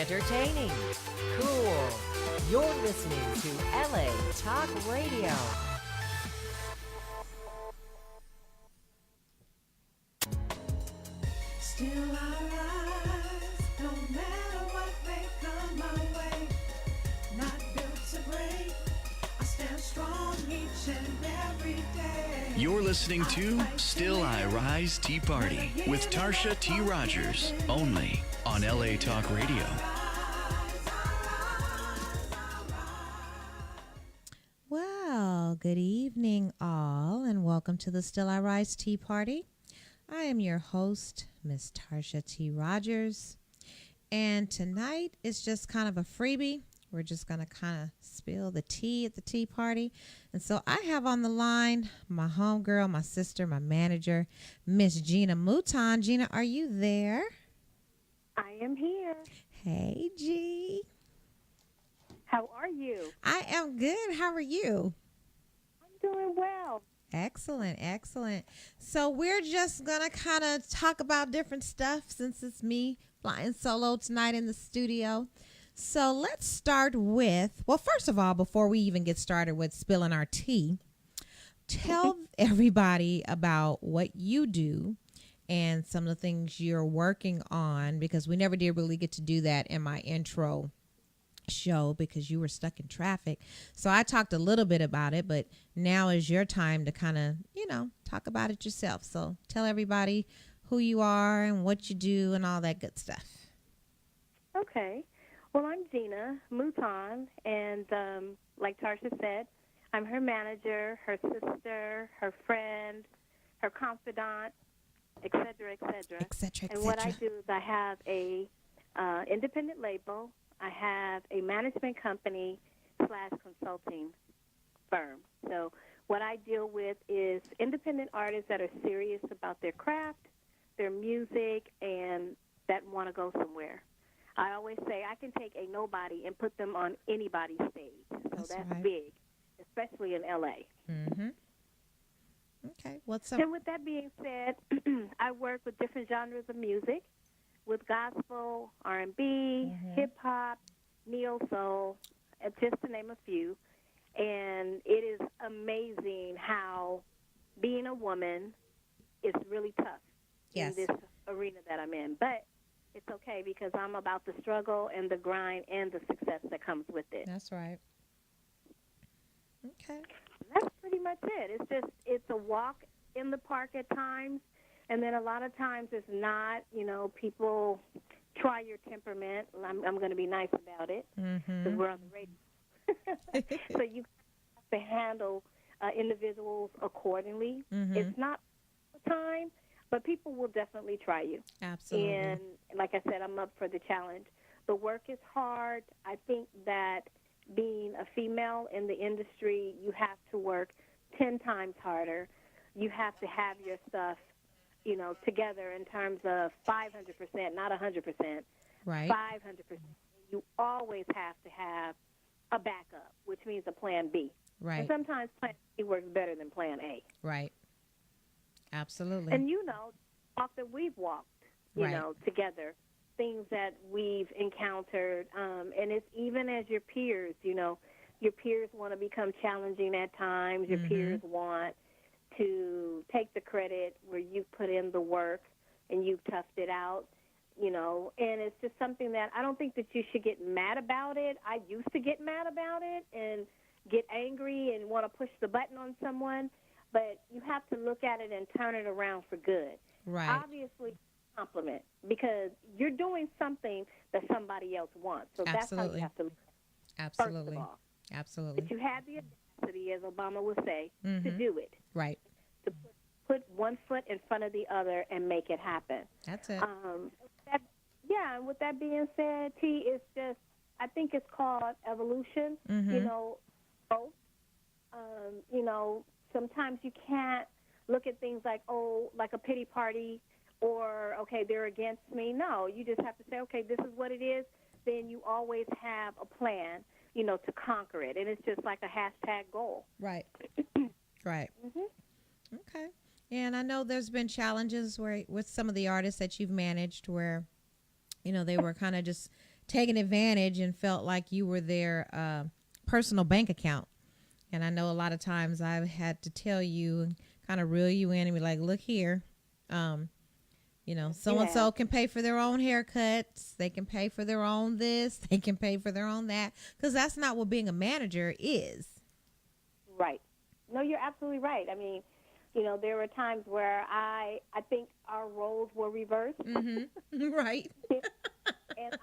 entertaining, cool. You're listening to LA Talk Radio. Still I rise, no matter what may come my way. Not built to break, I stand strong each and every day. You're listening to Still I Rise Tea Party with Tarsha T. Rogers, only on LA Talk Radio. Well, good evening, all, and welcome to the Still I Rise Tea Party. I am your host, Miss Tarsha T. Rogers, and tonight is just kind of a freebie. We're just going to kind of spill the tea at the tea party. And so I have on the line my homegirl, my sister, my manager, Miss Gina Mouton. Gina, are you there? I am here. Hey, G. How are you? I am good. How are you? I'm doing well. Excellent, excellent. So we're just going to kind of talk about different stuff since it's me flying solo tonight in the studio. So let's start with, well, first of all, before we even get started with spilling our tea, tell everybody about what you do and some of the things you're working on, because we never did really get to do that in my intro show because you were stuck in traffic. So I talked a little bit about it, but now is your time to kind of, talk about it yourself. So tell everybody who you are and what you do and all that good stuff. Okay. Well, I'm Gina Mouton, and like Tarsha said, I'm her manager, her sister, her friend, her confidant, et cetera, et cetera. Et cetera, et and what I cetera. do is I have a independent label. I have a management company / consulting firm. So what I deal with is independent artists that are serious about their craft, their music, and that want to go somewhere. I always say I can take a nobody and put them on anybody's stage. So that's right. big, especially in L.A. Mm-hmm. Okay. What's up? And with that being said, I work with different genres of music, with gospel, R&B, hip-hop, neo-soul, just to name a few. And it is amazing how being a woman is really tough Yes. in this arena that I'm in. But it's okay because I'm about the struggle and the grind and the success that comes with it. That's right. Okay. That's pretty much it. It's a walk in the park at times, and then a lot of times it's not. People try your temperament. I'm going to be nice about it because we're on the radio. So you have to handle individuals accordingly. It's not all the time, but people will definitely try you. Absolutely. And like I said, I'm up for the challenge. The work is hard. I think that being a female in the industry, you have to work 10 times harder. You have to have your stuff, together in terms of 500%, not 100%. Right. 500%. You always have to have a backup, which means a plan B. Right. And sometimes plan B works better than plan A. Right. Absolutely. And walk that we've walked, Right. Together, things that we've encountered, and it's even as your peers, your peers want to become challenging at times. Your peers want to take the credit where you've put in the work and you've toughed it out, and it's just something that I don't think that you should get mad about it. I used to get mad about it and get angry and want to push the button on someone, but you have to look at it and turn it around for good. Right. Obviously, compliment because you're doing something that somebody else wants. So that's how Absolutely. you have to look at it, Absolutely. first of all. Absolutely. But you had the audacity, as Obama would say, to do it, Right. to put one foot in front of the other and make it happen. That's it. And with that being said, T, it's just, I think it's called evolution, growth. Sometimes you can't look at things like a pity party or, okay, they're against me. No, you just have to say, okay, this is what it is. Then you always have a plan, to conquer it. And it's just like a hashtag goal. Right. Right. Okay. And I know there's been challenges with some of the artists that you've managed where, they were kind of just taken advantage and felt like you were their personal bank account. And I know a lot of times I've had to tell you and kind of reel you in and be like, look here, so and so can pay for their own haircuts. They can pay for their own this. They can pay for their own that. Because that's not what being a manager is. Right. No, you're absolutely right. I mean, there were times where I think our roles were reversed. Mm-hmm. Right. And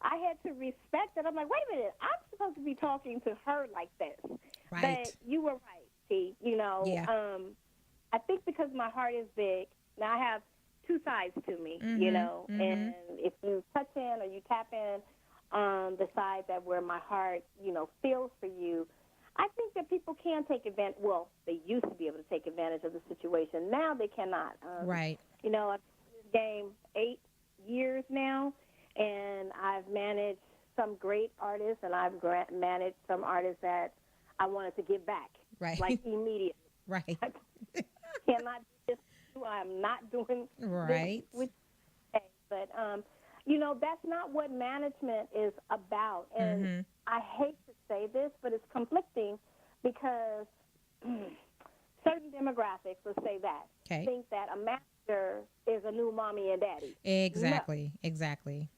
I had to respect it. I'm like, wait a minute, I'm supposed to be talking to her like this. Right. But you were right, T. Yeah. I think because my heart is big, now I have two sides to me, Mm-hmm. and if you touch in or you tap in on the side that where my heart, feels for you, I think that people can take advantage. Well, they used to be able to take advantage of the situation. Now they cannot. Right. I've been in this game 8 years now, and I've managed some great artists, and I've managed some artists that I wanted to give back, Right. like immediately. Right. I cannot do this. I'm not doing Right. this with you. But, that's not what management is about. And Mm-hmm. I hate to say this, but it's conflicting because certain demographics, let's say that, Okay. think that a manager is a new mommy and daddy. Exactly. Exactly.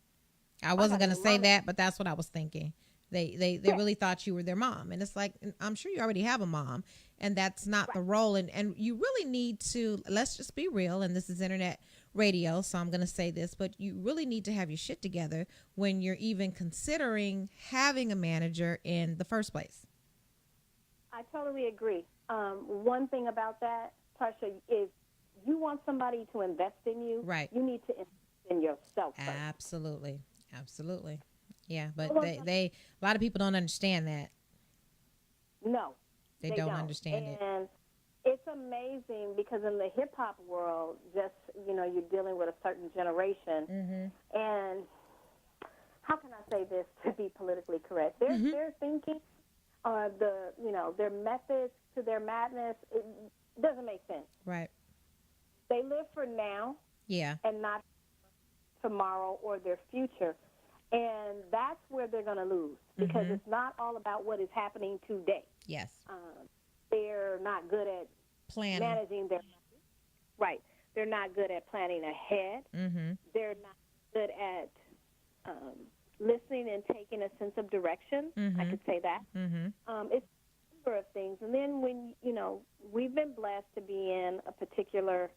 I wasn't going to say that, but that's what I was thinking. They really thought you were their mom. And it's like, I'm sure you already have a mom, and that's not the role. And you really need to, let's just be real. And this is internet radio, so I'm going to say this, but you really need to have your shit together when you're even considering having a manager in the first place. I totally agree. One thing about that, Tarsha, is you want somebody to invest in you. Right. You need to invest in yourself first. Absolutely. Absolutely. Yeah, but they a lot of people don't understand that. No. They don't understand it. And it's amazing because in the hip-hop world, just, you're dealing with a certain generation. Mm-hmm. And how can I say this to be politically correct? Their thinking, their methods to their madness, it doesn't make sense. Right. They live for now. Yeah. And not tomorrow or their future. And that's where they're going to lose because it's not all about what is happening today. Yes. They're not good at Planning. managing their money. Right. They're not good at planning ahead. Mm-hmm. They're not good at listening and taking a sense of direction. I could say that. Mm-hmm. It's a number of things. And then when, we've been blessed to be in a particular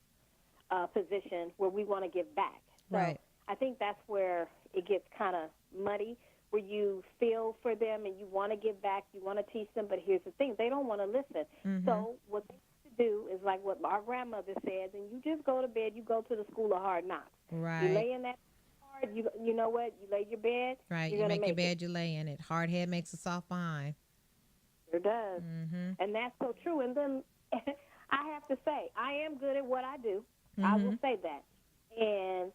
position where we want to give back. So Right. I think that's where it gets kind of muddy, where you feel for them and you want to give back, you want to teach them, but here's the thing, they don't want to listen. Mm-hmm. So what they have to do is like what our grandmother says, and you just go to bed, you go to the school of hard knocks. Right. You lay in that hard, you know what, you lay your bed. Right. You're You gonna make your it. bed, you lay in it. Hard head makes a soft behind. Sure does. Mm-hmm. And that's so true. And then I have to say, I am good at what I do. I will say that. And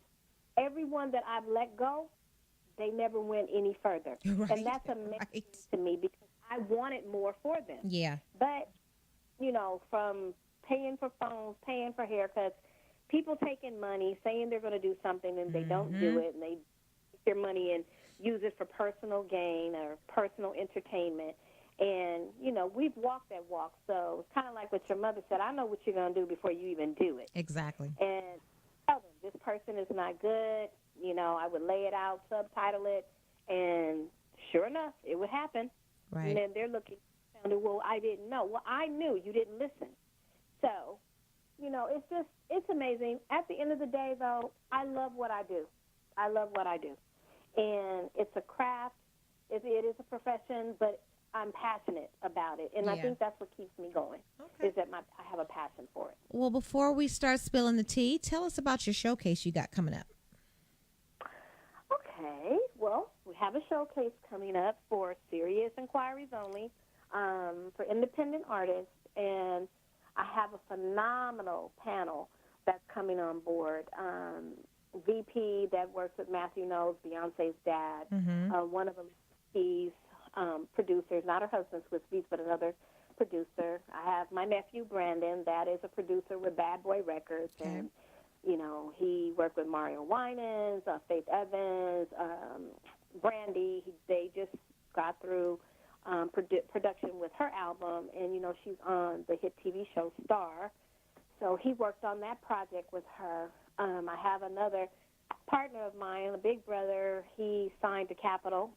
everyone that I've let go, they never went any further. Right. And that's amazing to me because I wanted more for them. Yeah. But, from paying for phones, paying for haircuts, people taking money, saying they're going to do something and they don't do it, and they take their money and use it for personal gain or personal entertainment. And, we've walked that walk. So it's kind of like what your mother said. I know what you're going to do before you even do it. Exactly. And tell them, this person is not good. I would lay it out, subtitle it, and sure enough, it would happen. Right. And then they're looking, well, I didn't know. Well, I knew. You didn't listen. So, it's amazing. At the end of the day, though, I love what I do. I love what I do. And it's a craft. It is a profession, but I'm passionate about it. And I Yeah. think that's what keeps me going, is that I have a passion for it. Well, before we start spilling the tea, tell us about your showcase you got coming up. Okay. Well, we have a showcase coming up for serious inquiries only, for independent artists. And I have a phenomenal panel that's coming on board. VP that works with Matthew Knowles, Beyonce's dad, one of Alicia producers, not her husband, Swiss Beats, but another producer. I have my nephew, Brandon, that is a producer with Bad Boy Records. Okay. And You know, he worked with Mario Winans, Faith Evans, Brandy. They just got through production with her album, and, you know, she's on the hit TV show Star. So he worked on that project with her. I have another partner of mine, a big brother. He signed to Capitol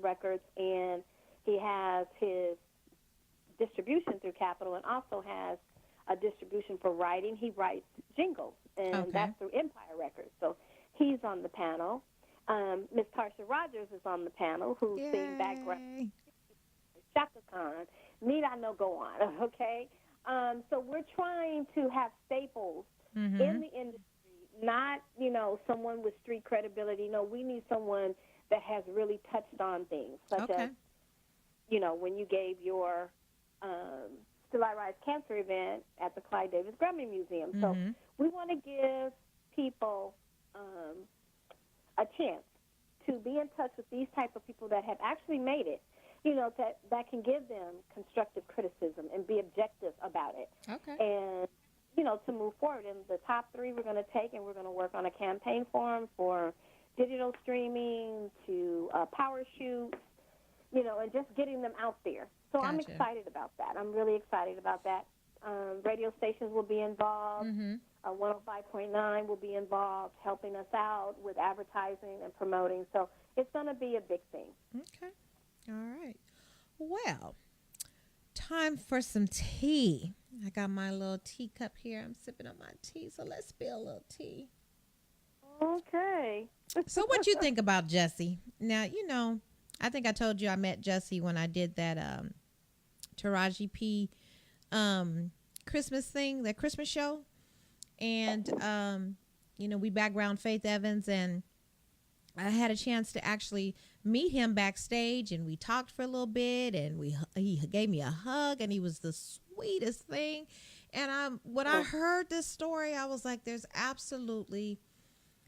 Records, and he has his distribution through Capitol and also has a distribution for writing. He writes jingles, and that's through Empire Records. So he's on the panel. Miss Tarsha Rogers is on the panel, who sings background. Shaka Khan. Need I know, go on, okay? So we're trying to have staples in the industry, not, you know, someone with street credibility. No, we need someone that has really touched on things, such as, you know, when you gave your Still I Rise Cancer event at the Clyde Davis Grammy Museum. So we want to give people a chance to be in touch with these type of people that have actually made it, you know, that can give them constructive criticism and be objective about it. And, you know, to move forward. And the top 3 we're going to take, and we're going to work on a campaign for them for digital streaming to power shoots, you know, and just getting them out there. So I'm excited about that. I'm really excited about that. Radio stations will be involved. 105.9 will be involved, helping us out with advertising and promoting. So it's going to be a big thing. Okay. All right. Well, time for some tea. I got my little teacup here. I'm sipping on my tea, so let's spill a little tea. Okay. So what you think about Jesse? Now, you know, I think I told you I met Jesse when I did that Taraji P Christmas thing, that Christmas show. And, you know, we background Faith Evans, and I had a chance to actually meet him backstage, and we talked for a little bit, and he gave me a hug, and he was the sweetest thing. And when I heard this story, I was like, this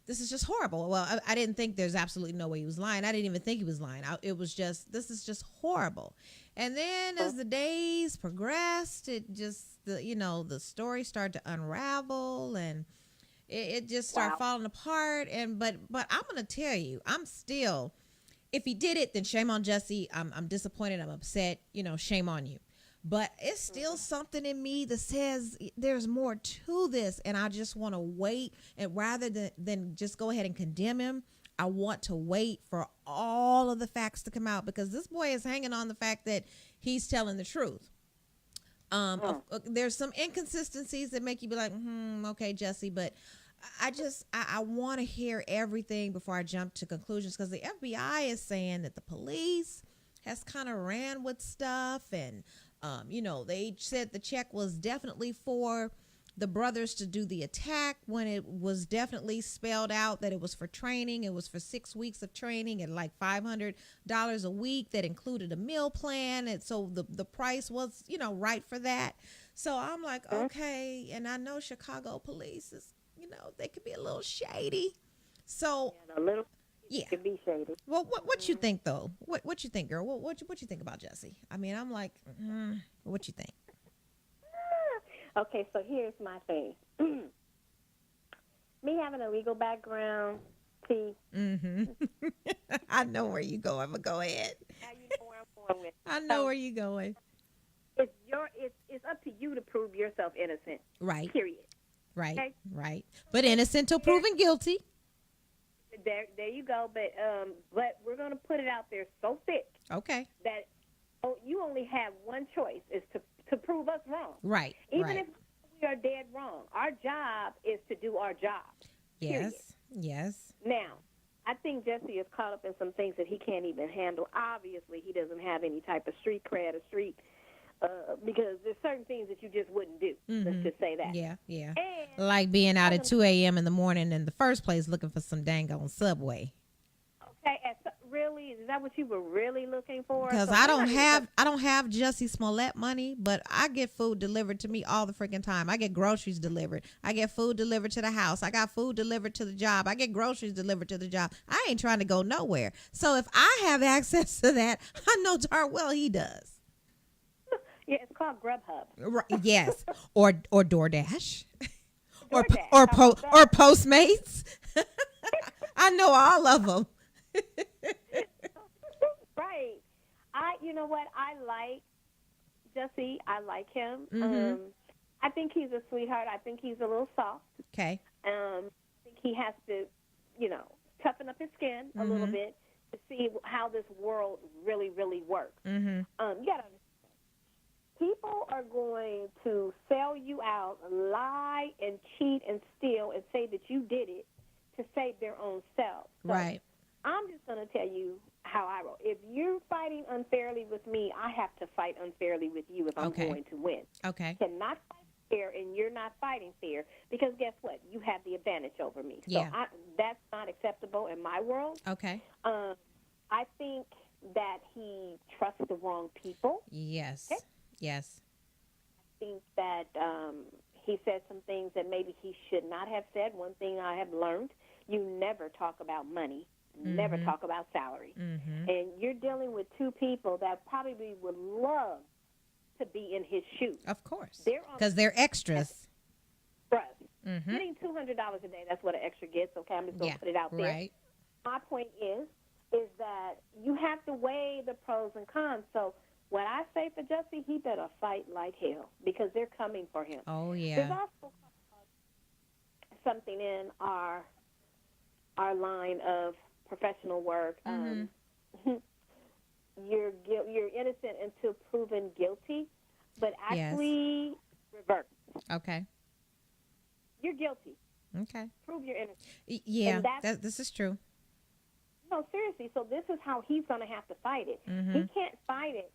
is just horrible. Well, I didn't think there's absolutely no way he was lying. I didn't even think he was lying. This is just horrible. And then as the days progressed, it just, the story started to unravel, and it just started falling apart. But I'm going to tell you, I'm still, if he did it, then shame on Jesse. I'm disappointed. I'm upset. Shame on you. But it's still something in me that says there's more to this, and I just want to wait. And rather than just go ahead and condemn him, I want to wait for all of the facts to come out, because this boy is hanging on the fact that he's telling the truth. There's some inconsistencies that make you be like, okay, Jesse, but I want to hear everything before I jump to conclusions, because the FBI is saying that the police has kind of ran with stuff, and they said the check was definitely for the brothers to do the attack, when it was definitely spelled out that it was for training. It was for 6 weeks of training at like $500 a week that included a meal plan. And so the price was, right for that. So I'm like, okay. And I know Chicago police is, they could be a little shady. So a little. Yeah. Could be shady. Well, what you think though? What you think, girl? What you think about Jesse? I mean, I'm like, what you think? Okay, so here's my thing. Me having a legal background, I know where you going, but go ahead. Now you know where I'm going with. I know where you going. It's up to you to prove yourself innocent. Right. Period. Right. Okay? Right. But innocent till proven guilty. There you go. But we're going to put it out there so thick. Okay. That you only have one choice, is to prove us wrong. Right. Even if we are dead wrong, our job is to do our job. Yes. Period. Yes. Now, I think Jesse is caught up in some things that he can't even handle. Obviously, he doesn't have any type of street cred or street, because there's certain things that you just wouldn't do. Let's just say that. Yeah, yeah. And like being out at 2 a.m. in the morning in the first place looking for some dang on Subway. Okay, really, is that what you were really looking for? Because I don't have Jussie Smollett money, but I get food delivered to me all the freaking time. I get groceries delivered. I get food delivered to the house. I got food delivered to the job. I get groceries delivered to the job. I ain't trying to go nowhere. So if I have access to that, I know darn well he does. Yeah, it's called Grubhub. Right, yes, or DoorDash, DoorDash. or How about or that? Postmates. I know all of them. Right. You know what? I like Jesse. I like him. Mhm. I think he's a sweetheart. I think he's a little soft. Okay. I think he has to, toughen up his skin a little Mhm. bit to see how this world really, really works. Mhm. You got to understand. People are going to sell you out, lie and cheat and steal and say that you did it to save their own selves. So Right. I'm just going to tell you how I roll. If you're fighting unfairly with me, I have to fight unfairly with you if I'm Okay. going to win. Okay. Cannot fight fair, and you're not fighting fair because guess what? You have the advantage over me. So Yeah. that's not acceptable in my world. Okay. I think that he trusts the wrong people. Yes. Okay. Yes. I think that he said some things that maybe he should not have said. One thing I have learned, you never talk about money, never talk about salary. Mhm. And you're dealing with two people that probably would love to be in his shoes. Of course. They're on Because they're extras. trust. Mhm. Getting $200 a day, that's what an extra gets, okay? I'm just going to Yeah. put it out there. Right. My point is that you have to weigh the pros and cons. So what I say for Jesse, he better fight like hell because they're coming for him. Oh There's yeah. also something in our line of professional work. Mhm. You're innocent until proven guilty, but Yes. actually reverse. Okay. You're guilty. Okay. Prove you're innocent. Yeah. And This is true. No, seriously. So this is how he's going to have to fight it. Mhm. He can't fight it,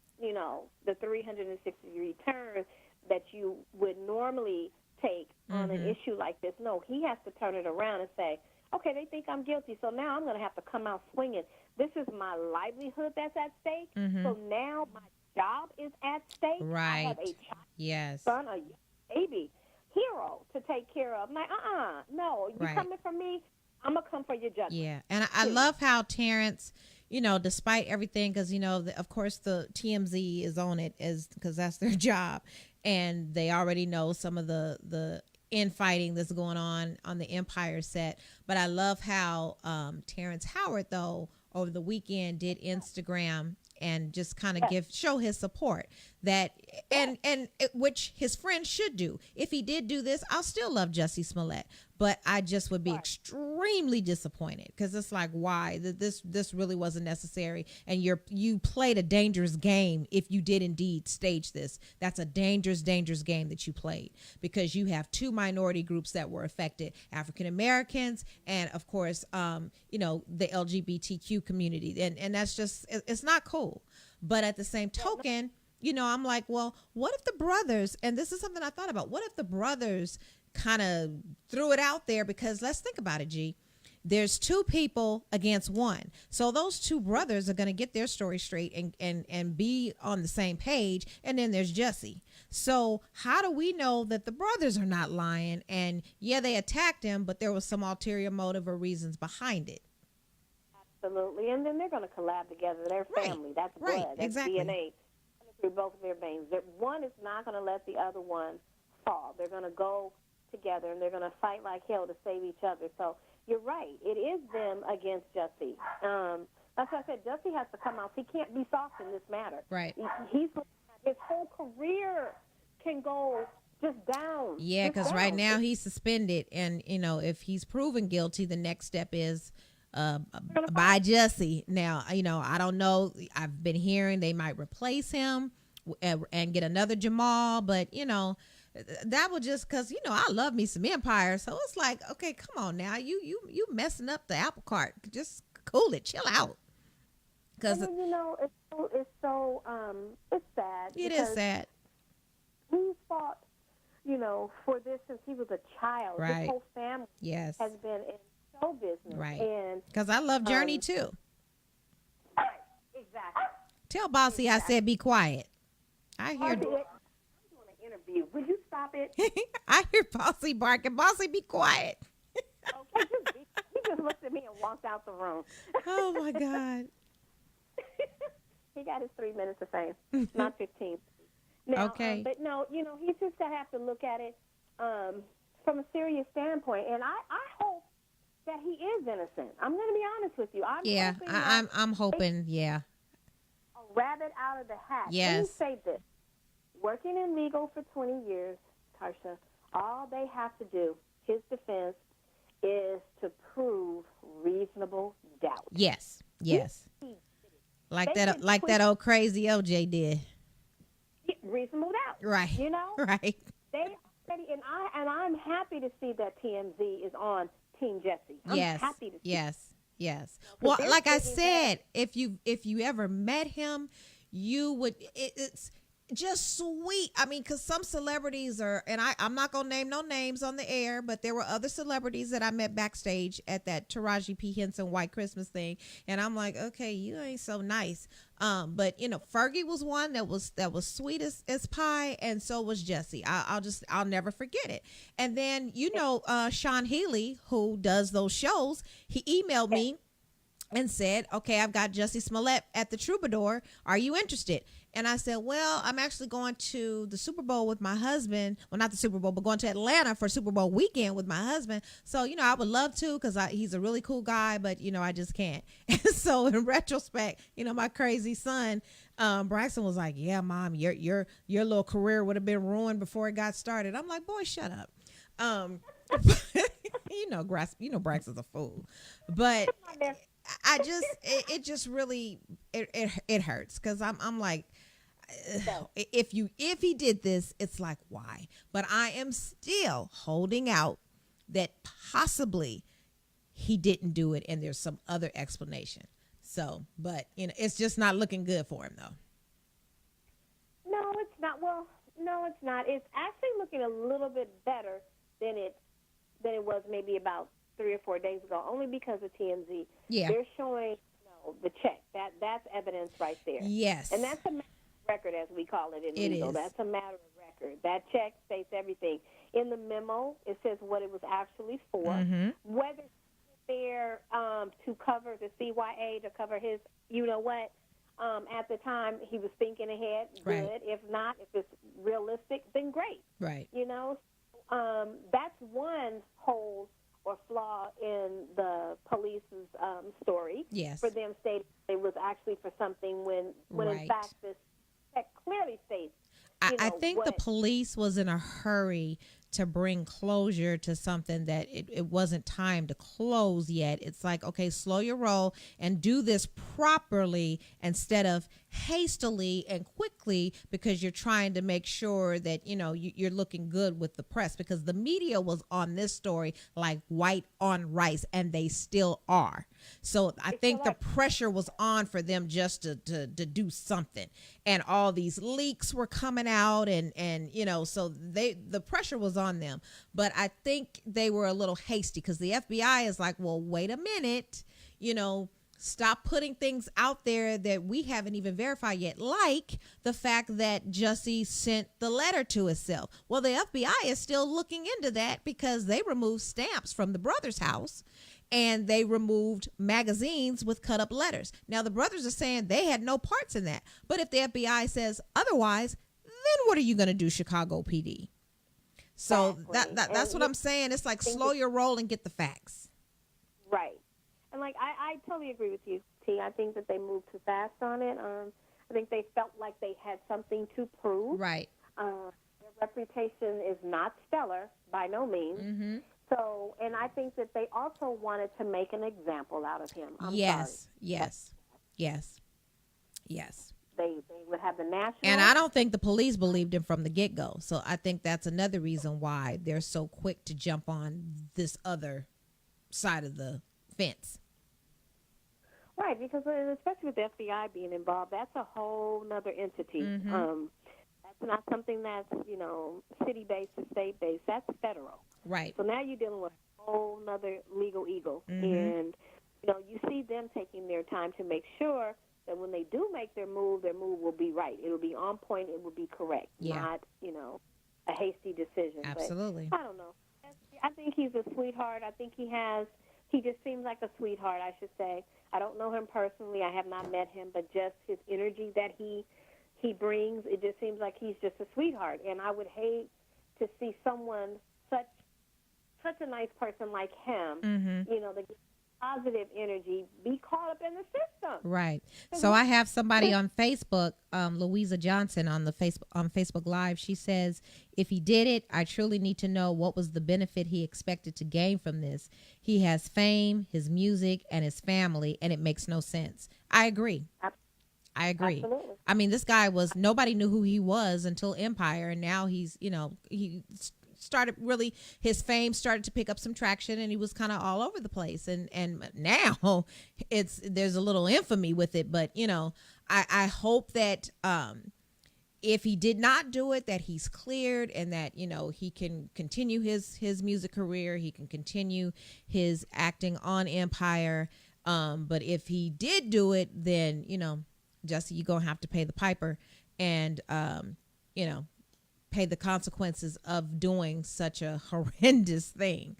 the 360-degree turn that you would normally take on an Mhm. issue like this. No, he has to turn it around and say, okay, they think I'm guilty, so now I'm going to have to come out swinging. This is my livelihood that's at stake. Mhm. So now my job is at stake. I have a Right. child, Yes. son, a baby, hero to take care of. I'm like, no, you Right. coming for me? I'm going to come for your judgment. Yeah, and I love how Terrence, despite everything, because of course the TMZ is on it because that's their job, and they already know some of the infighting that's going on the Empire set. But I love how Terrence Howard though over the weekend did Instagram and just kind of show his support that which his friends should do. If he did do this, I'll still love Jussie Smollett, but I just would be extremely disappointed because it's like, why this really wasn't necessary, and you played a dangerous game if you did indeed stage this. That's a dangerous game that you played because you have two minority groups that were affected: African Americans and of course the LGBTQ community, and that's just, it's not cool. But at the same token, I'm like, well, what if the brothers, and this is something I thought about, what if the brothers kind of threw it out there? Because let's think about it, G. There's two people against one. So those two brothers are going to get their story straight and be on the same page. And then there's Jussie. So how do we know that the brothers are not lying? And yeah, they attacked him, but there was some ulterior motive or reasons behind it. Absolutely. And then they're going to collab together. They're Right. family. That's blood. Right. That's Exactly. DNA through both of their veins. One is not going to let the other one fall. They're going to go together, and they're going to fight like hell to save each other. So you're right. It is them against Jussie. That's why I said Jussie has to come out. He can't be soft in this matter. Right. His whole career can go just down. Yeah, just because down. right now he's suspended, and if he's proven guilty, the next step is by Jussie. Now, I don't know. I've been hearing they might replace him and get another Jamal, but that would just, because I love me some Empire, so it's like, okay, come on now, you messing up the apple cart. Just cool it, chill out. Because it's sad. It is sad. He fought, for this since he was a child. Right. His whole family Yes. has been in show business. Right. And Because I love Journey too. exactly. Tell Bossy I said be quiet. I hear I'm doing an interview. Would you stop it? I hear Bossy barking. Bossy, be quiet. Okay, he just looked at me and walked out the room. Oh my God. He got his 3 minutes of fame, not 15. Now, Okay. but no, he just have to look at it from a serious standpoint. And I hope that he is innocent. I'm going to be honest with you. Yeah, I'm hoping. Yeah. A rabbit out of the hat. Yes. Let me say this. Working in legal for 20 years, Tarsha, all they have to do, his defense, is to prove reasonable doubt. Yes. Yes. Like They that. can Like twist- that old crazy OJ did. Reasonable doubt. Right. You know? Right. They already, and I'm happy to see that TMZ is on Team Jesse. I'm Yes. happy to see. Yes. Yes. No, 'cause Well, they're like I taking said, if you ever met him, you would. It's just sweet. I mean, because some celebrities are, and I'm not gonna name no names on the air, but there were other celebrities that I met backstage at that Taraji P Henson White Christmas thing, and I'm like, okay, you ain't so nice. But you know, Fergie was one that was sweet as pie, and so was Jesse. I'll never forget it. And then Sean Healy, who does those shows, he emailed me and said, okay, I've got Jussie Smollett at the Troubadour. Are you interested? And I said, well, I'm actually going to the Super Bowl with my husband. Well, not the Super Bowl, but going to Atlanta for Super Bowl weekend with my husband. So, I would love to, because he's a really cool guy, but, I just can't. And so in retrospect, my crazy son, Braxton was like, yeah, Mom, your little career would have been ruined before it got started. I'm like, boy, shut up. Braxton's a fool. But I just, it just really, it hurts, because I'm like, if he did this, it's like, why? But I am still holding out that possibly he didn't do it and there's some other explanation. So, but it's just not looking good for him, though. No, it's not. Well, no, it's not. It's actually looking a little bit better than it was maybe about 3 or 4 days ago, only because of TMZ. Yeah. They're showing the check. That's evidence right there. Yes. And that's a matter of record, as we call it in It legal. is. That's a matter of record. That check states everything. In the memo, it says what it was actually for, Mm-hmm. whether it's there to cover the CYA, to cover his, what. At the time, he was thinking ahead. Good. Right. If not, if it's realistic, then great. Right. That's one hole or flaw in the police's story. Yes. For them stating it was actually for something when in Right. fact this check clearly states. I think the police was in a hurry to bring closure to something that it wasn't time to close yet. It's like, okay, slow your roll and do this properly instead of hastily and quickly, because you're trying to make sure that, you're looking good with the press, because the media was on this story like white on rice, and they still are. So I think the pressure was on for them just to do something, and all these leaks were coming out, and so the pressure was on them. But I think they were a little hasty, because the FBI is like, well, wait a minute, stop putting things out there that we haven't even verified yet, like the fact that Jussie sent the letter to himself. Well, the FBI is still looking into that, because they removed stamps from the brother's house, and they removed magazines with cut up letters. Now, the brothers are saying they had no parts in that. But if the FBI says otherwise, then what are you going to do, Chicago PD? So Exactly. that's what I'm saying. It's like, slow your roll and get the facts. Right. And I totally agree with you, T. I think that they moved too fast on it. I think they felt like they had something to prove. Right. Their reputation is not stellar by no means. Mm-hmm. So, and I think that they also wanted to make an example out of him. I'm Yes. sorry. Yes. They would have the national. And I don't think the police believed him from the get-go. So I think that's another reason why they're so quick to jump on this other side of the fence. Right, because especially with the FBI being involved, that's a whole nother entity. Mm-hmm. That's not something that's, city-based or state-based. That's federal. Right. So now you're dealing with a whole nother legal eagle. Mm-hmm. And, you see them taking their time to make sure that when they do make their move will be right. It will be on point. It will be correct, not, a hasty decision. Absolutely. But I don't know. I think he's a sweetheart. I think he just seems like a sweetheart, I should say. I don't know him personally. I have not met him, but just his energy that he brings, it just seems like he's just a sweetheart. And I would hate to see someone such such a nice person like him, Mm-hmm. you know, the positive energy, be caught up in the system. Right. So I have somebody on Facebook, Louisa Johnson on Facebook Live. She says, if he did it, I truly need to know what was the benefit he expected to gain from this. He has fame, his music, and his family, and it makes no sense. I agree. I agree. Absolutely. I mean, this guy nobody knew who he was until Empire, and now he's, he started really, his fame started to pick up some traction, and he was kind of all over the place, and now there's a little infamy with it, but I hope that if he did not do it, that he's cleared, and that he can continue his music career, he can continue his acting on Empire, but if he did do it, then Jussie, you're gonna have to pay the piper, and pay the consequences of doing such a horrendous thing.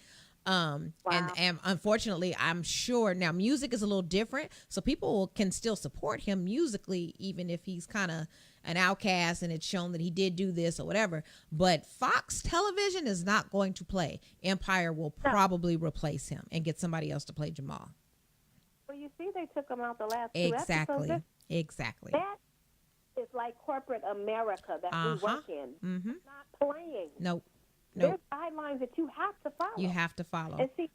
Wow. And unfortunately, I'm sure now music is a little different, so people can still support him musically, even if he's kind of an outcast and it's shown that he did do this or whatever. But Fox Television is not going to play. Empire will probably replace him and get somebody else to play Jamal. Well, you see, they took him out the last two Exactly. episodes. Exactly. That is like corporate America that we work in. Mm-hmm. Not playing. Nope. There's guidelines that you have to follow. You have to follow. And see,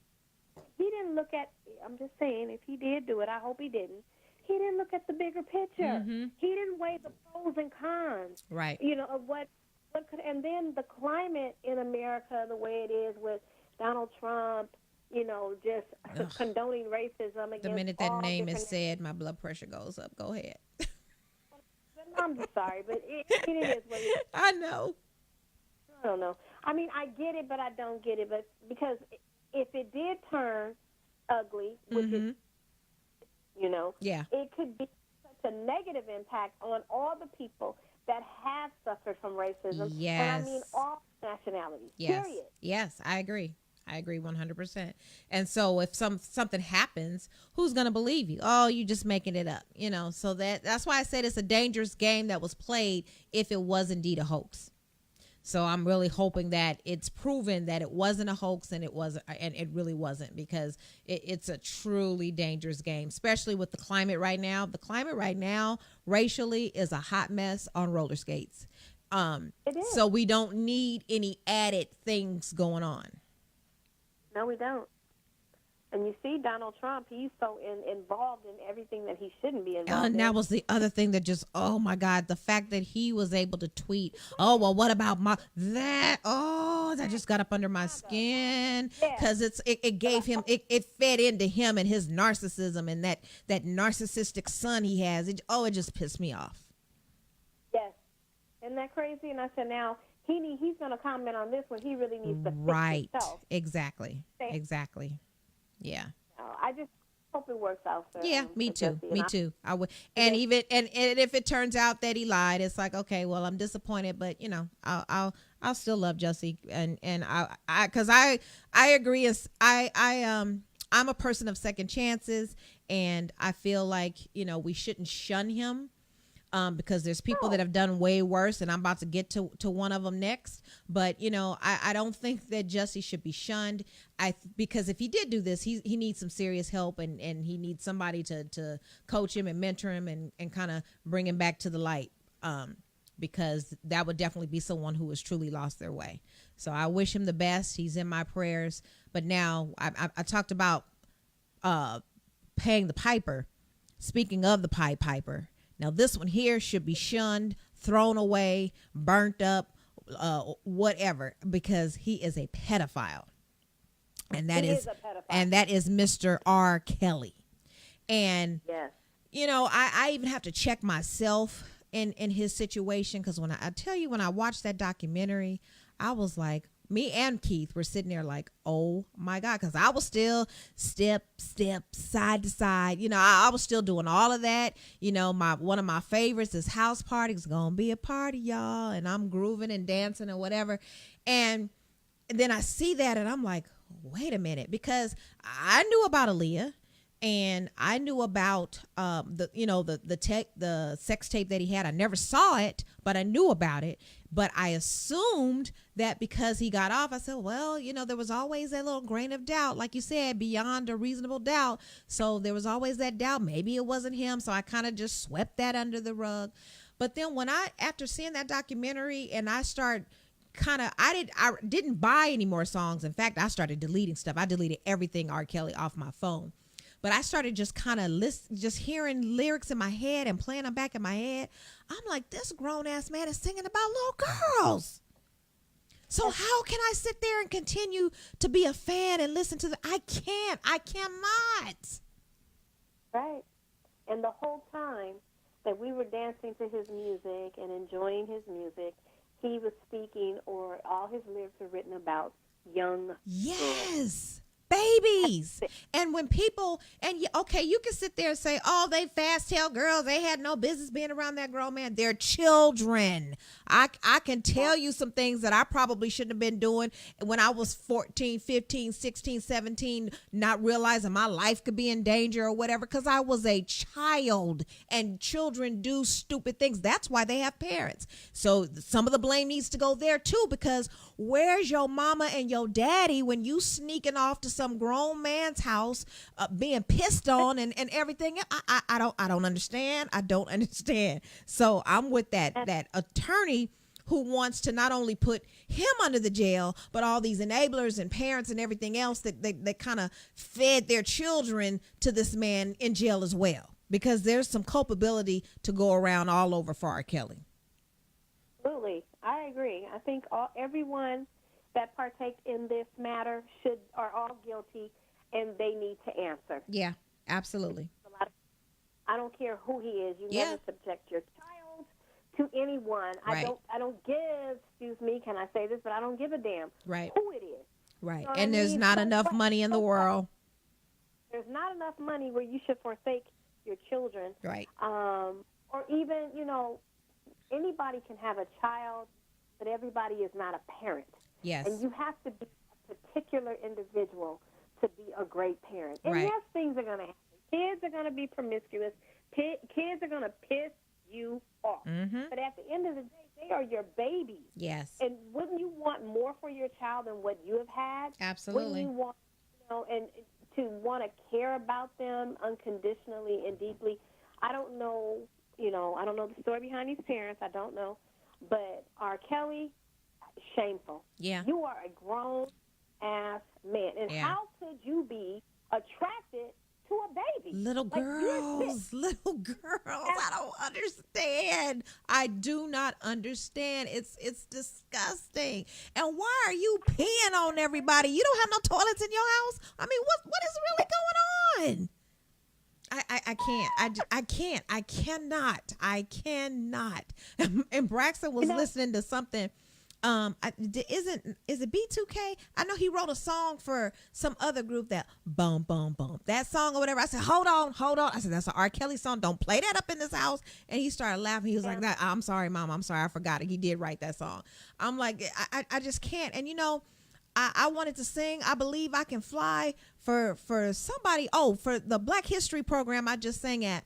he didn't look at, I'm just saying, if he did do it, I hope he didn't. He didn't look at the bigger picture. Mm-hmm. He didn't weigh the pros and cons. Right. Of what could, and then the climate in America, the way it is with Donald Trump, just condoning racism against The minute that all name is different- said, my blood pressure goes up. Go ahead. I'm just sorry, but it is what it is. I know. I don't know. I mean, I get it, but I don't get it. But because if it did turn ugly, which is, Yeah. it could be such a negative impact on all the people that have suffered from racism. Yes. And I mean all nationalities. Yes. Period. Yes, I agree. I agree 100%. And so if something happens, who's going to believe you? Oh, you just making it up, So that's why I said it's a dangerous game that was played if it was indeed a hoax. So I'm really hoping that it's proven that it wasn't a hoax, and it really wasn't, because it's a truly dangerous game, especially with the climate right now. The climate right now racially is a hot mess on roller skates. It is. So we don't need any added things going on. No, we don't. And you see Donald Trump, he's so involved in everything that he shouldn't be involved in. And that was the other thing that just, oh my God, the fact that he was able to tweet, oh, well, what about that just got up under my skin, because it gave him, it fed into him and his narcissism and that narcissistic son he has. It just pissed me off. Yes. Isn't that crazy? And I said, now, he's going to comment on this when he really needs to fix Right. himself. Exactly. Yeah. I just hope it works out for Yeah, him, me for too. Jussie. Me And too. I would, and even and if it turns out that he lied, it's like, okay, well, I'm disappointed, but I'll still love Jussie, and because I agree. I'm a person of second chances, and I feel like we shouldn't shun him. Because there's people that have done way worse, and I'm about to get to one of them next. But I don't think that Jussie should be shunned. Because if he did do this, he needs some serious help, and he needs somebody to coach him and mentor him and kind of bring him back to the light. Because that would definitely be someone who has truly lost their way. So I wish him the best. He's in my prayers. But now I talked about paying the piper. Speaking of the Pied Piper. Now, this one here should be shunned, thrown away, burnt up, whatever, because he is a pedophile. And that is a pedophile. And that is Mr. R. Kelly. And, Yes. I even have to check myself in his situation, because when I tell you, when I watched that documentary, I was like, me and Keith were sitting there like, oh my God, because I was still step, side to side. I was still doing all of that. One of my favorites is House Party. It's gonna be a party, y'all, and I'm grooving and dancing and whatever. And then I see that, and I'm like, wait a minute, because I knew about Aaliyah. and I knew about the sex tape that he had. I never saw it, but I knew about it. But I assumed that because he got off, I said, well, there was always that little grain of doubt, like you said, beyond a reasonable doubt. So there was always that doubt. Maybe it wasn't him. So I kind of just swept that under the rug. But then after seeing that documentary, and I didn't buy any more songs. In fact, I started deleting stuff. I deleted everything R. Kelly off my phone. But I started just kind of just hearing lyrics in my head and playing them back in my head. I'm like, this grown ass man is singing about little girls. So how can I sit there and continue to be a fan and listen to I cannot. Right. And the whole time that we were dancing to his music and enjoying his music, he was speaking, or all his lyrics were written about young girls. Yes. Babies. And when people, you can sit there and say, oh, they fast tail girls, they had no business being around that grown man. They're children. I can tell you some things that I probably shouldn't have been doing when I was 14, 15, 16, 17, not realizing my life could be in danger or whatever, because I was a child, and children do stupid things. That's why they have parents. So some of the blame needs to go there too, because where's your mama and your daddy when you sneaking off to some grown man's house, being pissed on and everything? I don't understand. I don't understand. So I'm with that attorney who wants to not only put him under the jail, but all these enablers and parents and everything else that kind of fed their children to this man in jail as well, because there's some culpability to go around all over for R. Kelly. Absolutely. I agree. I think everyone that partakes in this matter are all guilty, and they need to answer. Yeah, absolutely. I don't care who he is. You Yeah. never subject your child to anyone. Right. I don't give, excuse me, can I say this, but I don't give a damn Right. who it is. Right. You know what And I there's mean? not So- enough money in the world. There's not enough money where you should forsake your children. Right. Or even, anybody can have a child, but everybody is not a parent. Yes. And you have to be a particular individual to be a great parent. And Right. yes, things are going to happen. Kids are going to be promiscuous. Kids are going to piss you off. Mm-hmm. But at the end of the day, they are your babies. Yes. And wouldn't you want more for your child than what you have had? Absolutely. Wouldn't you want, and to want to care about them unconditionally and deeply? I don't know, I don't know the story behind these parents. I don't know. But R. Kelly, shameful. Yeah. You are a grown-ass man. And Yeah. how could you be attracted to a baby? Little Like, you're girls, little girls. I don't understand. I do not understand. It's disgusting. And why are you peeing on everybody? You don't have no toilets in your house? I mean, what is really going on? I can't. I cannot. And Braxton was listening to something. Is it B2K? I know he wrote a song for some other group that bum bum bum, that song or whatever. I said, hold on. I said, that's an R. Kelly song. Don't play that up in this house. And he started laughing. He was like, "That I'm sorry, Mom. I'm sorry. I forgot it. He did write that song." I'm like, I just can't. And I wanted to sing I Believe I Can Fly for somebody. Oh, for the Black History program I just sang at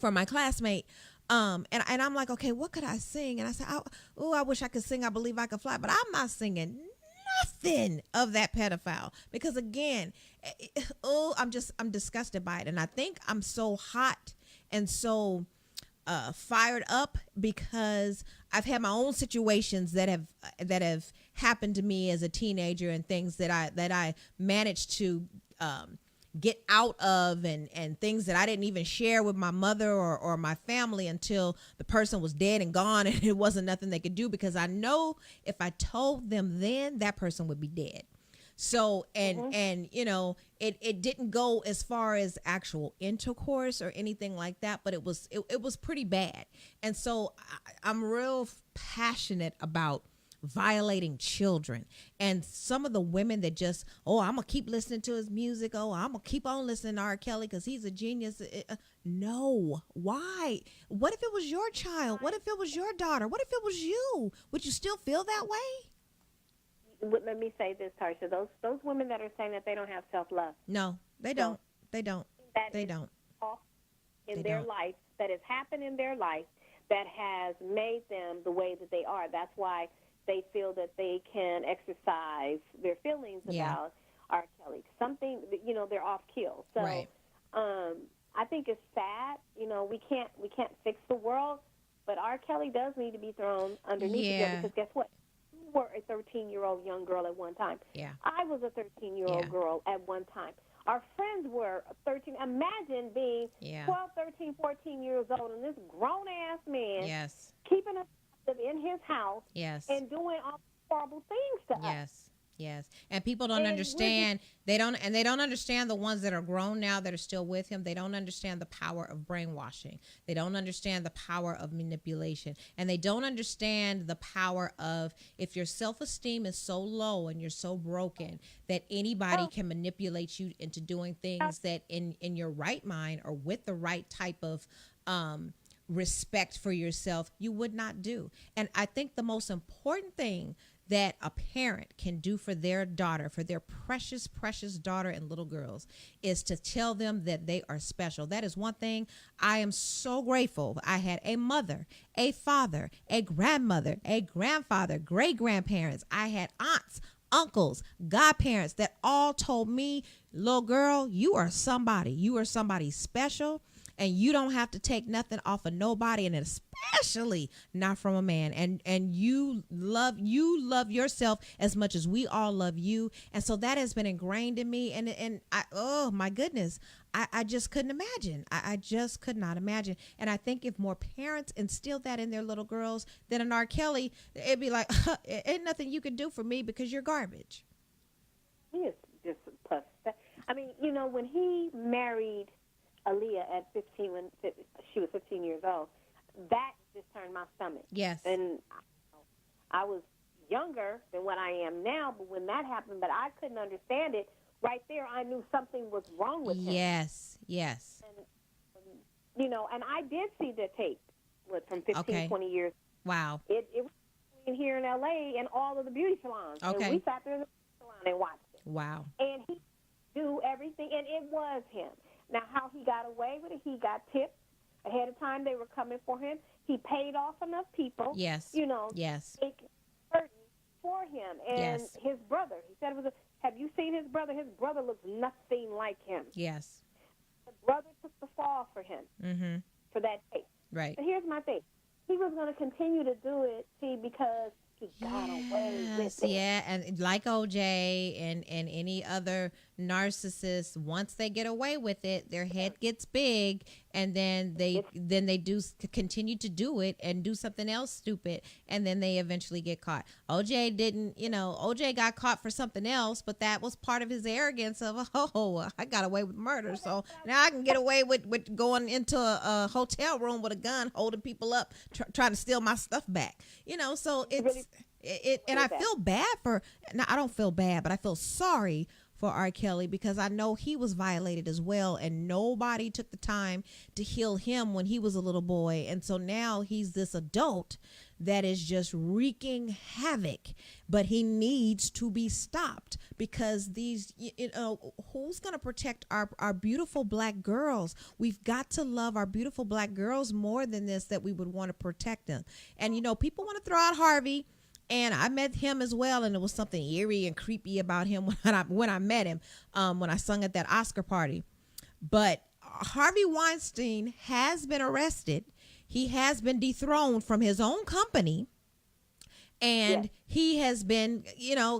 for my classmate. And I'm like, okay, what could I sing? And I said, I wish I could sing I Believe I Can Fly, but I'm not singing nothing of that pedophile, because again, I'm disgusted by it. And I think I'm so hot and so fired up because I've had my own situations that have happened to me as a teenager, and things that I managed to get out of, and things that I didn't even share with my mother or my family until the person was dead and gone, and it wasn't nothing they could do, because I know if I told them then, that person would be dead. So, and it didn't go as far as actual intercourse or anything like that, but it was pretty bad. And so I'm real passionate about violating children. And some of the women that just, I'm gonna keep listening to his music, I'm gonna keep on listening to R. Kelly because he's a genius. No. Why? What if it was your child? What if it was your daughter? What if it was you? Would you still feel that way? Let me say this, Tarsha. Those women that are saying that they don't have self-love. No, they don't. They don't. that They is don't. off in They their don't. life, that has happened in their life, that has made them the way that they are. That's why they feel that they can exercise their feelings Yeah. about R. Kelly. Something, they're off kill. So Right. I think it's sad. We can't fix the world, but R. Kelly does need to be thrown underneath the Yeah. jail, because guess what? You were a 13-year-old young girl at one time. Yeah. I was a 13-year-old Yeah. girl at one time. Our friends were 13. Imagine being Yeah. 12, 13, 14 years old, and this grown-ass man Yes. keeping us in his house Yes. and doing all horrible things to us. Yes. Yes. And people don't And we're understand. They don't understand the ones that are grown now that are still with him. They don't understand the power of brainwashing. They don't understand the power of manipulation. And they don't understand the power of, if your self-esteem is so low and you're so broken, that anybody can manipulate you into doing things that in your right mind or with the right type of respect for yourself, you would not do. And I think the most important thing that a parent can do for their daughter, for their precious, precious daughter and little girls, is to tell them that they are special. That is one thing I am so grateful. I had a mother, a father, a grandmother, a grandfather, great grandparents. I had aunts, uncles, godparents that all told me, little girl, you are somebody. You are somebody special. And you don't have to take nothing off of nobody, and especially not from a man. And you love yourself as much as we all love you. And so that has been ingrained in me. And I, oh my goodness, I just couldn't imagine. I just could not imagine. And I think if more parents instill that in their little girls, then an R. Kelly, it'd be like, ain't nothing you can do for me because you're garbage. He is just pathetic. I mean, when he married Aaliyah at 15, when she was 15 years old, that just turned my stomach. Yes. And I was younger than what I am now, but when that happened, but I couldn't understand it. Right there, I knew something was wrong with him. Yes. Yes. And I did see the tape from 15, Okay. 20 years. Wow. It was here in L.A. and all of the beauty salons. Okay. And we sat there in the beauty salon and watched it. Wow. And he do everything, and it was him. Now, how he got away with it, he got tips ahead of time. They were coming for him. He paid off enough people. Yes. Yes. Make curtains for him. And Yes. his brother, he said, have you seen his brother? His brother looks nothing like him. Yes. The brother took the fall for him for that tape. Right. But here's my thing. He was going to continue to do it, because he got away with it. Yeah, and like OJ and any other narcissist, once they get away with it, their head gets big, and then they continue to do it and do something else stupid, and then they eventually get caught. OJ didn't, OJ got caught for something else, but that was part of his arrogance of, oh, I got away with murder, so now I can get away with going into a hotel room with a gun, holding people up, trying to steal my stuff back. So it's and I feel bad for. Now, I don't feel bad, but I feel sorry for R. Kelly, because I know he was violated as well, and nobody took the time to heal him when he was a little boy. And so now he's this adult that is just wreaking havoc, but he needs to be stopped, because these, who's going to protect our beautiful black girls? We've got to love our beautiful black girls more than this, that we would want to protect them. And, people want to throw out Harvey. And I met him as well, and it was something eerie and creepy about him when I met him, when I sung at that Oscar party. But Harvey Weinstein has been arrested. He has been dethroned from his own company, and he has been,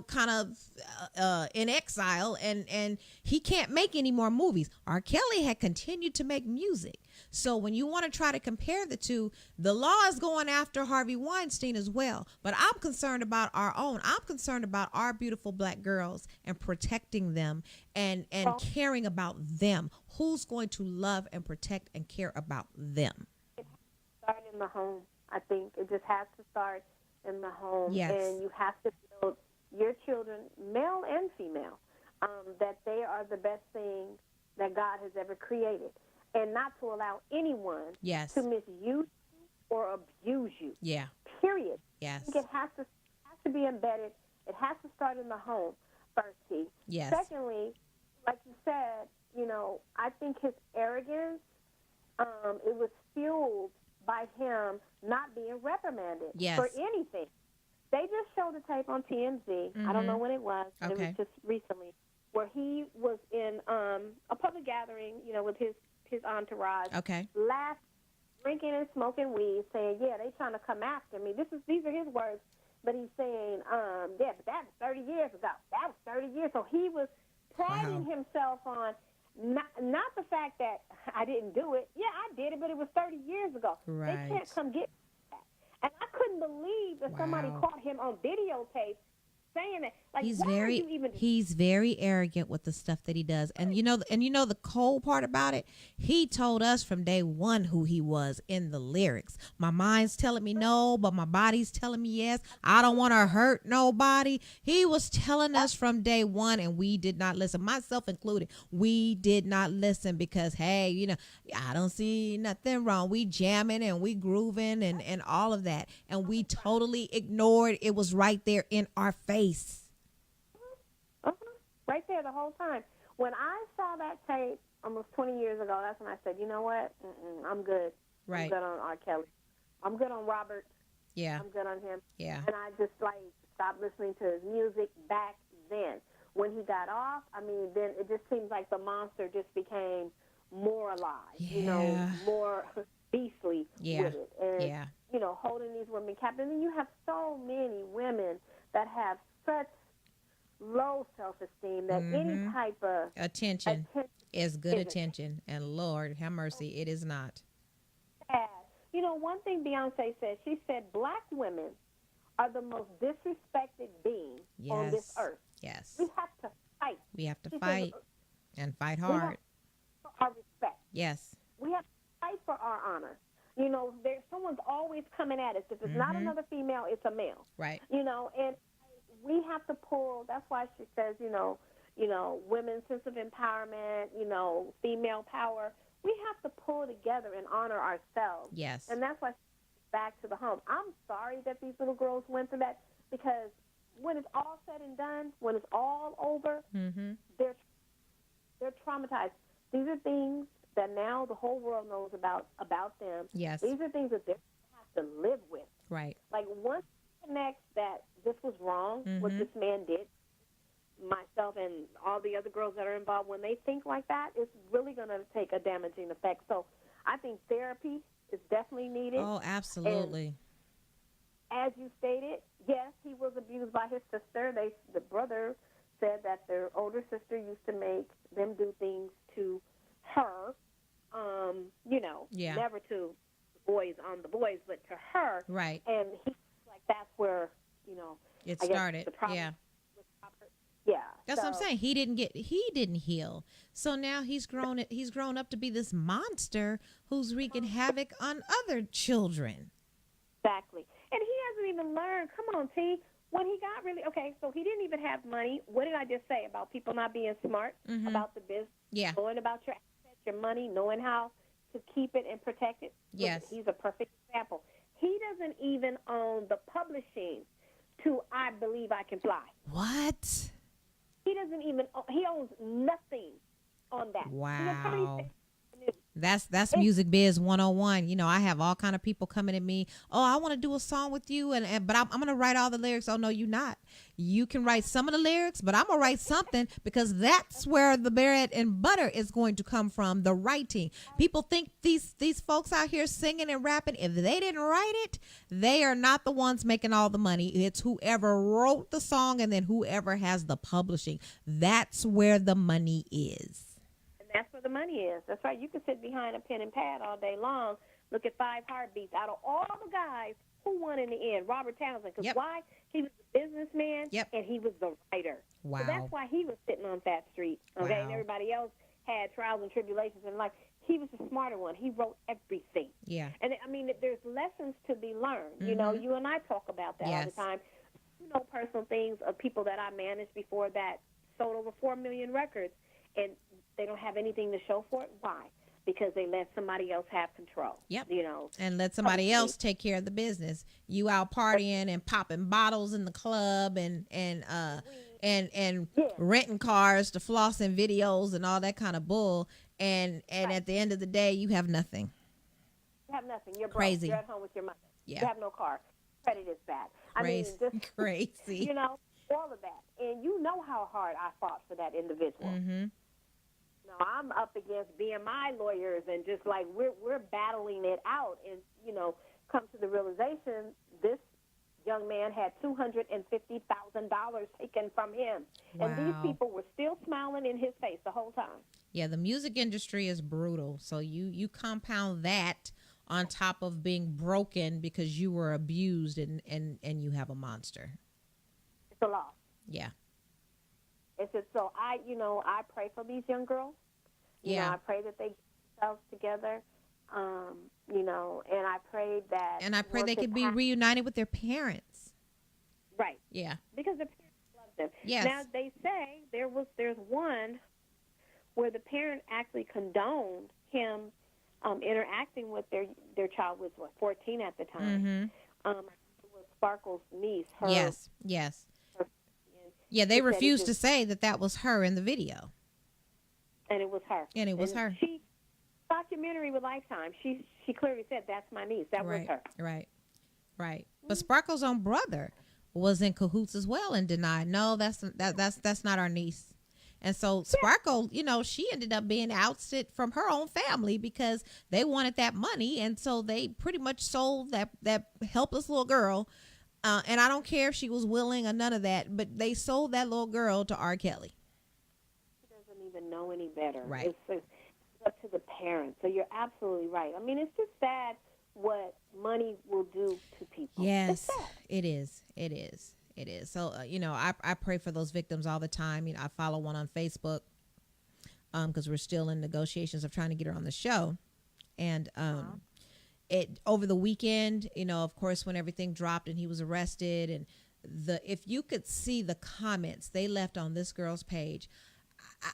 kind of in exile, and he can't make any more movies. R. Kelly had continued to make music. So when you want to try to compare the two, the law is going after Harvey Weinstein as well. But I'm concerned about our own. I'm concerned about our beautiful black girls and protecting them and caring about them. Who's going to love and protect and care about them? It has to start in the home. I think it just has to start in the home. Yes. And you have to build your children, male and female, that they are the best thing that God has ever created. And not to allow anyone Yes. to misuse you or abuse you. Yeah. Period. Yes. I think it has to be embedded. It has to start in the home first, T. Yes. Secondly, like you said, I think his arrogance, it was fueled by him not being reprimanded Yes. for anything. They just showed a tape on TMZ. I don't know when it was. But Okay. It was just recently, where he was in a public gathering, with his entourage, Okay. laughing, drinking and smoking weed, saying, "Yeah, they trying to come after me." These are his words, but he's saying, "Yeah, but that was 30 years ago. That was 30 years." So he was priding himself on not the fact that I didn't do it. Yeah, I did it, but it was 30 years ago. Right. They can't come get that. And I couldn't believe that somebody Wow. caught him on videotape saying that. Like, He's why very are you even? he's very arrogant with the stuff that he does. And you know the cold part about it, he told us from day one who he was in the lyrics. My mind's telling me no, but my body's telling me yes. I don't want to hurt nobody. He was telling us from day one, and we did not listen, myself included. We did not listen because, hey, I don't see nothing wrong. We jamming and we grooving and all of that. And we totally ignored it was right there in our face. Right there the whole time. When I saw that tape almost 20 years ago, that's when I said, you know what? I'm good. Right. I'm good on R. Kelly. I'm good on Robert. Yeah. I'm good on him. Yeah. And I just, stopped listening to his music back then. When he got off, then it just seems like the monster just became more alive, Yeah. more beastly Yeah. with it. And, Yeah. holding these women captive. And then you have so many women that have such low self-esteem that any type of Attention is good attention. And Lord have mercy, it is not. bad. One thing Beyonce said, she said black women are the most disrespected beings on this Yes. earth. Yes. We have to fight. We have to She said, fight and fight we have hard. to fight for our respect. Yes. We have to fight for our honor. Someone's always coming at us. If it's not another female, it's a male. Right. And we have to pull. That's why she says, women's sense of empowerment, female power. We have to pull together and honor ourselves. Yes. And that's why back to the home. I'm sorry that these little girls went through that, because when it's all said and done, when it's all over, they're traumatized. These are things that now the whole world knows about them. Yes. These are things that they have to live with. Right. Like, once you connect that this was wrong, what this man did, myself and all the other girls that are involved, when they think like that, it's really going to take a damaging effect. So I think therapy is definitely needed. Oh, absolutely. As you stated, yes, he was abused by his sister. The brother said that their older sister used to make them do things to her, Yeah. never to boys on the boys, but to her. Right. And he like that's where, It I guess started. the problem Yeah. was Robert. Yeah. That's what I'm So- saying. He didn't heal. So now he's grown up to be this monster who's wreaking havoc on other children. Exactly. And he hasn't even learned. Come on, T. When he got so he didn't even have money. What did I just say about people not being smart about the business? Yeah. Knowing about your assets, your money, knowing how to keep it and protect it. Look, Yes. he's a perfect example. He doesn't even own the publishing to I Believe I Can Fly. What? He doesn't even, he owns nothing on that. Wow. That's music biz 101. I have all kind of people coming at me. Oh, I want to do a song with you, but I'm going to write all the lyrics. Oh, no, you not. You can write some of the lyrics, but I'm going to write something, because that's where the bread and butter is going to come from, the writing. People think these folks out here singing and rapping, if they didn't write it, they are not the ones making all the money. It's whoever wrote the song and then whoever has the publishing. That's where the money is. That's where the money is. That's right. You can sit behind a pen and pad all day long, look at 5 heartbeats. Out of all the guys, who won in the end? Robert Townsend. Because Yep. why? He was a businessman, Yep. and he was the writer. Wow. So that's why he was sitting on Fat Street, okay? Wow. And everybody else had trials and tribulations in life. He was the smarter one. He wrote everything. Yeah. And, there's lessons to be learned. You and I talk about that all Yes. the time. Personal things of people that I managed before that sold over 4 million records, and they don't have anything to show for it. Why? Because they let somebody else have control. Yep. Oh, And let somebody else take care of the business. You out partying and popping bottles in the club and and Yeah. renting cars to floss in videos and all that kind of bull. And at the end of the day, you have nothing. You have nothing. You're broke. Crazy. You're at home with your mother. Yeah. You have no car. Credit is bad. Crazy. I mean, just Crazy. you know, all of that. And you know how hard I fought for that individual. Mm-hmm. You know, I'm up against BMI lawyers and just like we're battling it out, and you know, come to the realization this young man had $250,000 taken from him, and these Wow. people were still smiling in his face the whole time. Yeah, the music industry is brutal. So you compound that on top of being broken because you were abused and you have a monster. It's a loss. Yeah. It's just so I pray for these young girls. You Yeah. know, I pray that they get themselves together. You know, and I pray that And I pray once they it could be passes- reunited with their parents. right. Yeah. Because the parents love them. Yes. Now they say there's one where the parent actually condoned him interacting with their child was 14 at the time. Mm-hmm. It was Sparkle's niece. Her, Yes. Yes. her- Yeah, they He said it refused to just- say that was her in the video. and it was her. And it was her. She documentary with Lifetime. She clearly said that's my niece. That was her. Right. Right. But Sparkle's own brother was in cahoots as well and denied, no, that's not our niece. And so Sparkle, you know, she ended up being ousted from her own family because they wanted that money, and so they pretty much sold that helpless little girl. And I don't care if she was willing or none of that, but they sold that little girl to R. Kelly. She doesn't even know any better. Right. It's up to the parents. So you're absolutely right. I mean, it's just sad what money will do to people. It's Yes, sad. it is. It is. It is. So, you know, I pray for those victims all the time. You know, I follow one on Facebook because we're still in negotiations of trying to get her on the show. And it over the weekend, you know, of course, when everything dropped and he was arrested, and if you could see the comments they left on this girl's page,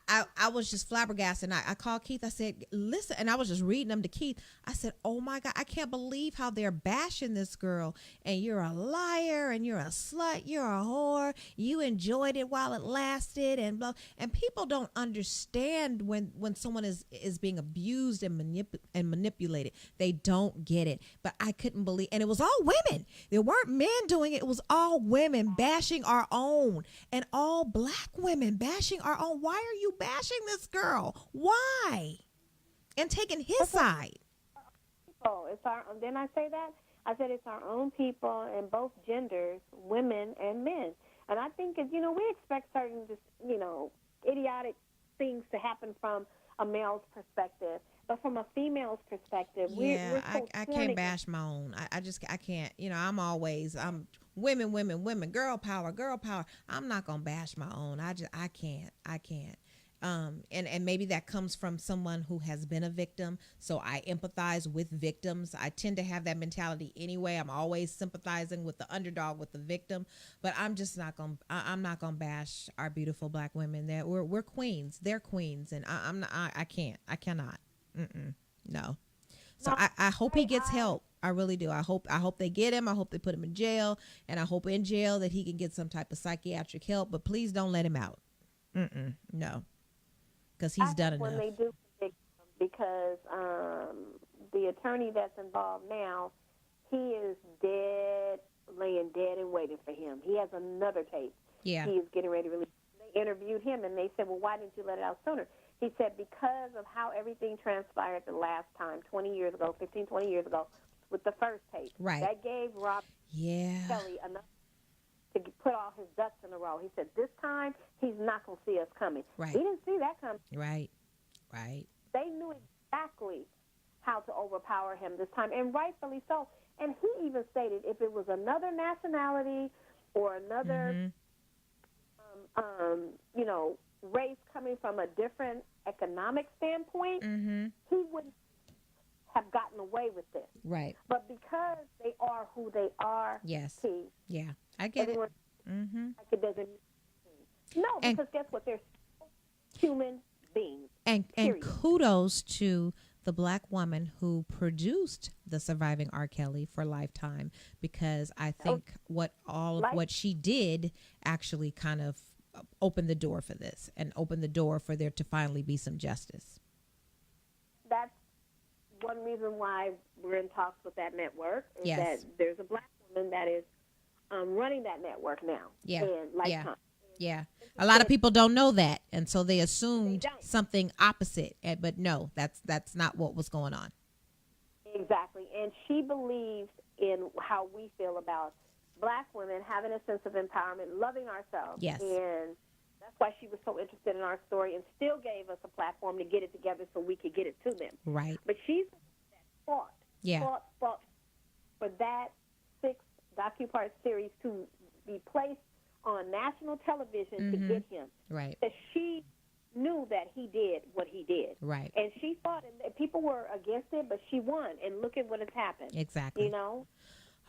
I was just flabbergasted. And I called Keith. I said, listen, and I was just reading them to Keith. I said, oh my God, I can't believe how they're bashing this girl. And you're a liar, and you're a slut, you're a whore. You enjoyed it while it lasted, and blah. And people don't understand when someone is being abused and manipulated. They don't get it. But I couldn't believe, and it was all women. There weren't men doing it. It was all women bashing our own, and all black women bashing our own. Why are you bashing this girl? Why? And taking his side. Oh, it's our. Didn't I say that? I said it's our own people in both genders, women and men. And I think, you know, we expect certain, just, you know, idiotic things to happen from a male's perspective, but from a female's perspective, we're so I torn can't against- bash my own. I can't. You know, I'm women, girl power. I'm not gonna bash my own. I can't. And maybe that comes from someone who has been a victim. So I empathize with victims. I tend to have that mentality anyway. I'm always sympathizing with the underdog, with the victim. But I'm just not gonna. I'm not gonna bash our beautiful black women. That we're queens. They're queens, and I'm not. I can't. I cannot. No. So I hope he gets help. I really do. I hope they get him. I hope they put him in jail, and I hope in jail that he can get some type of psychiatric help. But please don't let him out. No. Because he's done enough. When they do convict him, because the attorney that's involved now, he is laying dead and waiting for him. He has another tape. Yeah. He is getting ready to release. They interviewed him, and they said, well, why didn't you let it out sooner? He said, because of how everything transpired the last time, 20 years ago, with the first tape. Right. That gave Rob Kelly enough to put all his ducks in a row. He said, this time, he's not going to see us coming. Right. He didn't see that coming. Right. They knew exactly how to overpower him this time, and rightfully so. And he even stated if it was another nationality or another, you know, race coming from a different economic standpoint, he wouldn't have gotten away with this. Right. But because they are who they are, Yes. he, Yeah. I get it. everyone like it doesn't. No, And- because guess what? They're human beings. And Period. kudos to the black woman who produced the Surviving R. Kelly for Lifetime, because I think what she did actually kind of open the door for this and open the door for there to finally be some justice. That's one reason why we're in talks with that network, is Yes. that there's a black woman that is running that network now. Yeah. And Lifetime. Yeah. A lot of people don't know that, and so they assumed They don't. something opposite, but no, that's not what was going on. Exactly. And she believes in how we feel about black women having a sense of empowerment, loving ourselves. Yes. And that's why she was so interested in our story and still gave us a platform to get it together so we could get it to them. Right. But she's the one that fought for that 6 docu-part series to be placed on national television to get him. Right. That she knew that he did what he did. Right. And she fought, and people were against it, but she won. And look at what has happened. Exactly. You know?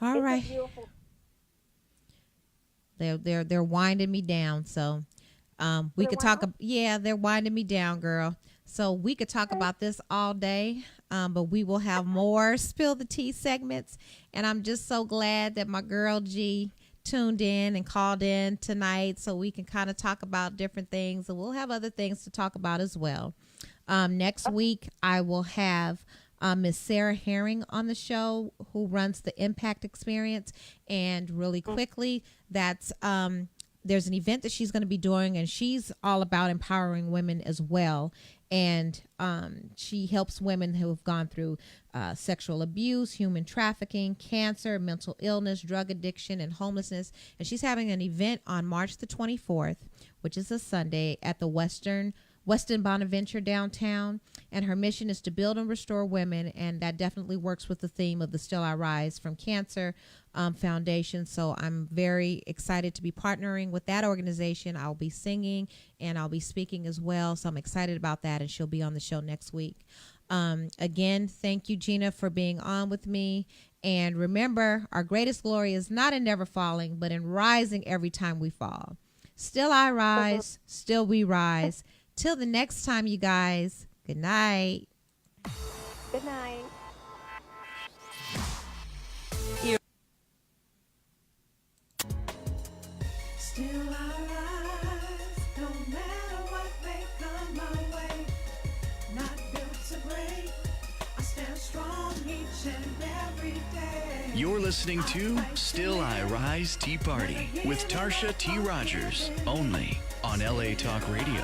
All It's right. a beautiful. They're winding me down. So we They're could talk. They're winding me down, girl. So we could talk about this all day, but we will have more Spill the Tea segments. And I'm just so glad that my girl G tuned in and called in tonight so we can kind of talk about different things. And we'll have other things to talk about as well. Next week, I will have Miss Sarah Herring on the show, who runs the Impact Experience. And really quickly, that's there's an event that she's going to be doing, and she's all about empowering women as well. And she helps women who have gone through sexual abuse, human trafficking, cancer, mental illness, drug addiction, and homelessness. And she's having an event on March the 24th, which is a Sunday, at the Westin Bonaventure downtown. And her mission is to build and restore women, and that definitely works with the theme of the Still I Rise from Cancer Foundation. So I'm very excited to be partnering with that organization. I'll be singing and I'll be speaking as well. So I'm excited about that, and she'll be on the show next week. Again, thank you, Gina, for being on with me. And remember, our greatest glory is not in never falling, but in rising every time we fall. Still I rise, still we rise. Till the next time, you guys. Good night. Good night. Still I rise, no matter what may come my way. Not built to break, I stand strong each and every day. You're listening to Still I Rise Tea Party with Tarsha T. Rogers, only on LA Talk Radio.